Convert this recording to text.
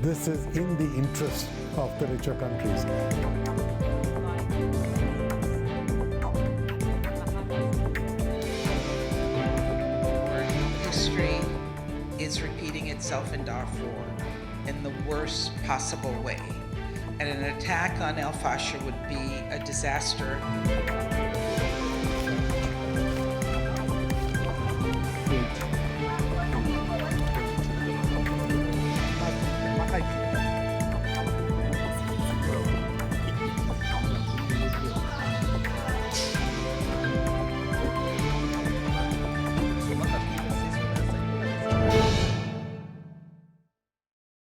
this is in the interest of the richer countries. History is repeating itself in Darfur in the worst possible way. And an attack on El Fasher would be a disaster.